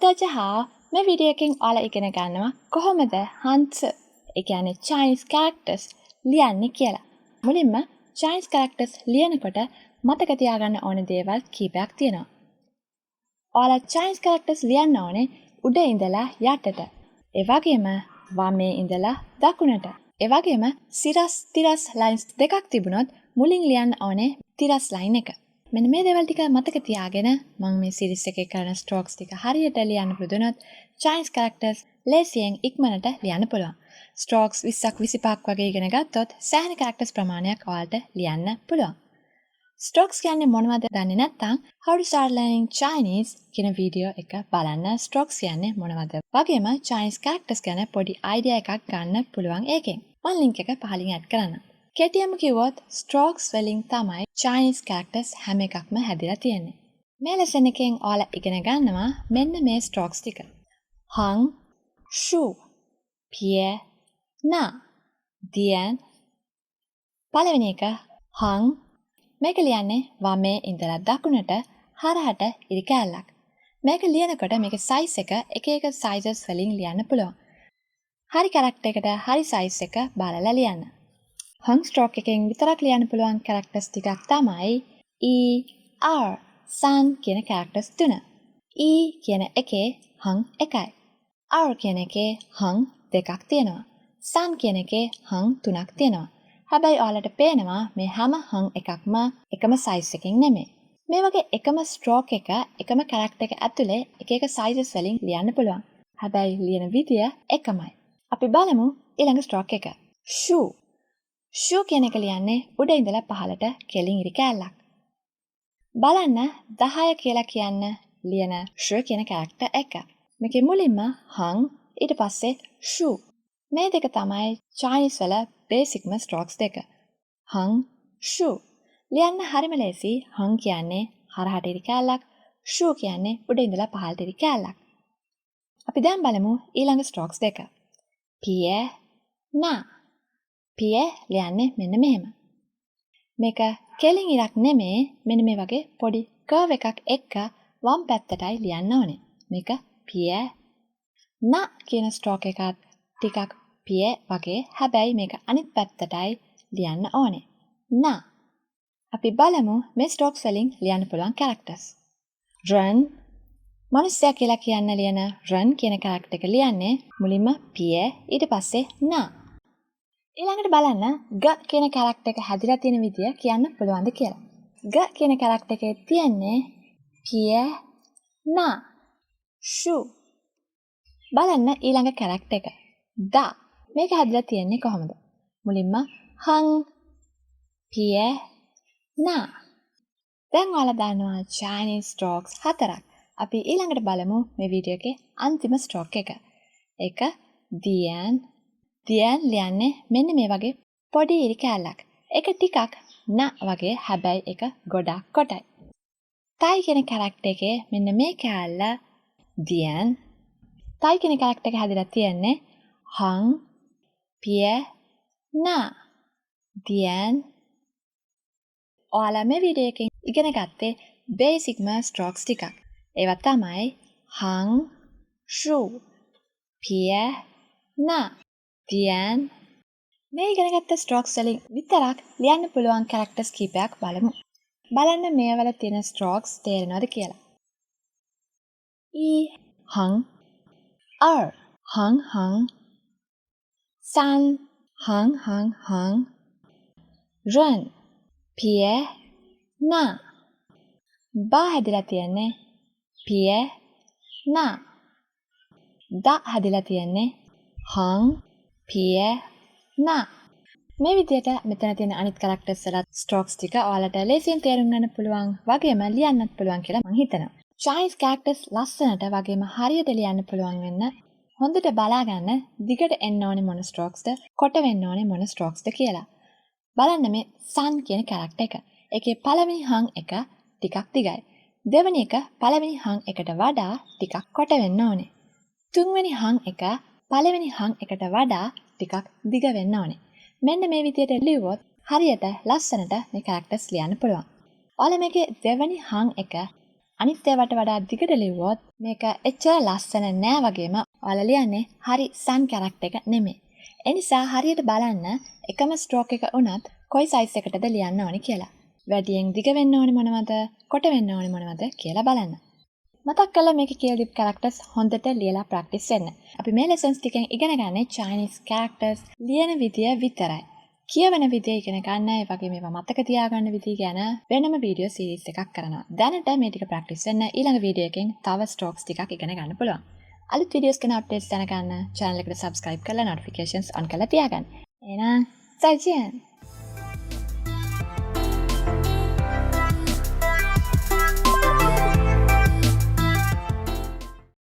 අදජහා මේ වීඩියෝ එකෙන් ඔයාලා ඉගෙන ගන්නවා කොහොමද හන්ස ඒ කියන්නේ Chinese characters ලියන්නේ කියලා. මුලින්ම Chinese characters ලියනකොට මතක තියාගන්න ඕන දේවල් කීපයක් තියෙනවා. ඔයාලා Chinese characters ලියන්න ඕනේ උඩ ඉඳලා යටට. ඒ වගේම වමේ ඉඳලා දකුණට. ඒ වගේම සිරස් තිරස් ලයින්ස් දෙකක් තිබුණොත් මුලින් ලියන්න ඕනේ තිරස් ලයින් එක. මෙන්න මේ දේවල් ටික මතක තියාගෙන මම මේ සීරීස් එකේ කරන ස්ට්‍රෝක්ස් ටික හරියට ලියන්න පුරුදුනොත් Chinese characters ලේසියෙන් ඉක්මනට ලියන්න පුළුවන්. ස්ට්‍රෝක්ස් 20ක් 25ක් වගේ ඉගෙන ගත්තොත් සෑහෙන characters ප්‍රමාණයක් ඔයාලට ලියන්න පුළුවන්. ස්ට්‍රෝක්ස් කියන්නේ මොනවද දන්නේ නැත්නම් How to Start Learning Chinese කියන වීඩියෝ එක බලන්න. ස්ට්‍රෝක්ස් කියන්නේ මොනවද? වගේම Chinese characters ගැන පොඩි idea එකක් ගන්න පුළුවන් ඒකෙන්. මම link එක පහලින් add කරන්නම්. කෙටියෙන්ම කිව්වොත් ස්ට්‍රෝක්ස් වලින් තමයි Chinese characters හැම එකක්ම හැදිලා තියෙන්නේ. මේ lesson එකෙන් ඔයාලා ඉගෙන ගන්නවා මෙන්න මේ ස්ට්‍රෝක්ස් ටික. Heng, shu, pie, na, dian. පළවෙනි එක Heng. මේක ලියන්නේ වමේ ඉඳලා දකුණට හරහට ඉරි කැල්ලක්. මේක ලියනකොට මේක size එක එක sizes වලින් ලියන්න පුළුවන්. හරි character එකට හරි size එක බලලා ලියන්න. Heng stroke එකෙන් විතරක් ලියන්න පුළුවන් characters ටිකක් තමයි E, R, San කියන characters තුන. E කියන එකේ Heng එකයි. R කියන එකේ Heng දෙකක් තියෙනවා. San කියන එකේ Heng තුනක් තියෙනවා. හැබැයි ඔයාලට පේනවා මේ හැම Heng එකක්ම එකම size එකකින් නෙමෙයි. මේ වගේ එකම stroke එක එකම character එක ඇතුලේ එක එක sizes වලින් ලියන්න පුළුවන්. හැබැයි ලියන විදිය එකමයි. අපි බලමු ඊළඟ stroke එක. Shoe. Shoe කියන එක ලියන්නේ උඩ ඉඳලා පහළට කෙලින් ඉරි කැල්ලක්. බලන්න 10 කියලා කියන්න ලියන shoe කියන character එක. මේකේ මුලින්ම Heng ඊට පස්සේ shoe. මේ දෙක තමයි Chinese වල බේසික්ම strokes දෙක. Heng, shoe. ලියන්න හරිම ලේසි. Heng කියන්නේ හරහට ඉරි කැල්ලක්, shoe කියන්නේ උඩ ඉඳලා පහළට ඉරි කැල්ලක්. අපි දැන් බලමු ඊළඟ strokes දෙක. Pie, na. Pie ලියන්නේ මෙන්න මෙහෙම. මේක කෙලින් ඉරක් නෙමේ, මෙන්න මේ වගේ පොඩි curve එකක් එක්ක වම් පැත්තටයි ලියන්න ඕනේ. මේක pie. na කියන stroke එකත් ටිකක් pie වගේ, හැබැයි මේක අනිත් පැත්තටයි ලියන්න ඕනේ. na. අපි බලමු මේ strokes වලින් ලියන්න පුළුවන් characters. Run. මනුස්සයා කියලා කියන්න ලියන run කියන character එක ලියන්නේ මුලින්ම pie ඊට පස්සේ na. ඊළඟට බලන්න ග කියන character එක හැදිලා තියෙන විදිය කියන්න පුළුවන්ද කියලා. ග කියන character එකේ තියෙන්නේ pie, na, shu. බලන්න ඊළඟ character එක. da. මේක හැදිලා තියෙන්නේ කොහොමද? මුලින්ම Heng, pie, na. දැන් ඔයාලා දන්නවා Chinese strokes 4ක්. අපි ඊළඟට බලමු මේ වීඩියෝ එකේ අන්තිම stroke එක. ඒක dian. dian ලියන්නේ මෙන්න මේ වගේ පොඩි ඉරි කැල්ලක්. ඒක ටිකක් na වගේ, හැබැයි ඒක ගොඩක් කොටයි. tai කියන character එකේ මෙන්න මේ කැල්ල dian. tai කියන character එක හැදිලා තියෙන්නේ Heng, pie, na, dian. ඔයාලා මේ වීඩියෝ එකෙන් ඉගෙන ගත්තේ බේසික්ම strokes ටිකක්. ඒවා තමයි Heng, shoe, pie, na, dian. මේ ඉගෙනගත්ත strokes වලින් විතරක් ලියන්න පුළුවන් characters කීපයක් බලමු. බලන්න මේවල තියෙන strokes තේරෙනවද කියලා. E, Heng, R, Heng, Heng. San, Heng, Heng, Heng. Run, pie, na. ba හැදිලා තියෙන්නේ pie, na. da හැදිලා තියෙන්නේ Heng, pie, na. මේ විදිහට මෙතන තියෙන අනිත් characters වල strokes ටික ඔයාලට ලේසියෙන් තේරුම් ගන්න පුළුවන් වගේම ලියන්නත් පුළුවන් කියලා මම හිතනවා. Chinese characters ලස්සනට වගේම හරියට ලියන්න පුළුවන් වෙන්න හොඳට බලා ගන්න දිගට එන්න ඕනේ මොන strokesද, කොට වෙන්න ඕනේ මොන strokesද කියලා. බලන්න මේ San කියන character එක. ඒකේ පළවෙනි Heng එක ටිකක් දිගයි. දෙවෙනි එක පළවෙනි Heng එකට වඩා ටිකක් කොට වෙන්න ඕනේ. තුන්වෙනි Heng එක පළවෙනි Heng එකට වඩා ටිකක් දිග වෙන්න ඕනේ. මෙන්න මේ විදිහට ලියුවොත් හරියට ලස්සනට මේ characters ලියන්න පුළුවන්. ඔයාලා මේකේ දෙවෙනි Heng එක අනිත් ඒවාට වඩා දිගට ලිව්වොත් මේක එච්චර ලස්සන නෑ වගේම ඔයාලා ලියන්නේ හරි සන් කැරක්ටර් එක නෙමෙයි. ඒ නිසා හරියට බලන්න එකම ස්ට්‍රෝක් එක උනත් කොයි සයිස් එකටද ලියන්න ඕනි කියලා. වැඩියෙන් දිග වෙන්න ඕනි මොනවද, කොට වෙන්න ඕනි මොනවද කියලා බලන්න. මතක් කරලා මේකේ කියලා දීපු characters හොඳට ලියලා practice වෙන්න. අපි මේ lessons ටිකෙන් ඉගෙන ගන්නේ Chinese characters ලියන විදිය විතරයි. කියවන විදිය ඉගෙන ගන්න, ඒ වගේම ඒවා මතක තියාගන්න විදිය ගැන වෙනම වීඩියෝ සීරීස් එකක් කරනවා. දැනට මේ ටික practice වෙන්න ඊළඟ වීඩියෝ එකෙන් තව strokes ටිකක් ඉගෙන ගන්න පුළුවන්. අලුත් වීඩියෝස් ගැන අප්ඩේට්ස් දැනගන්න channel එකට subscribe කරලා notifications on කරලා තියාගන්න. එහෙනම් 再见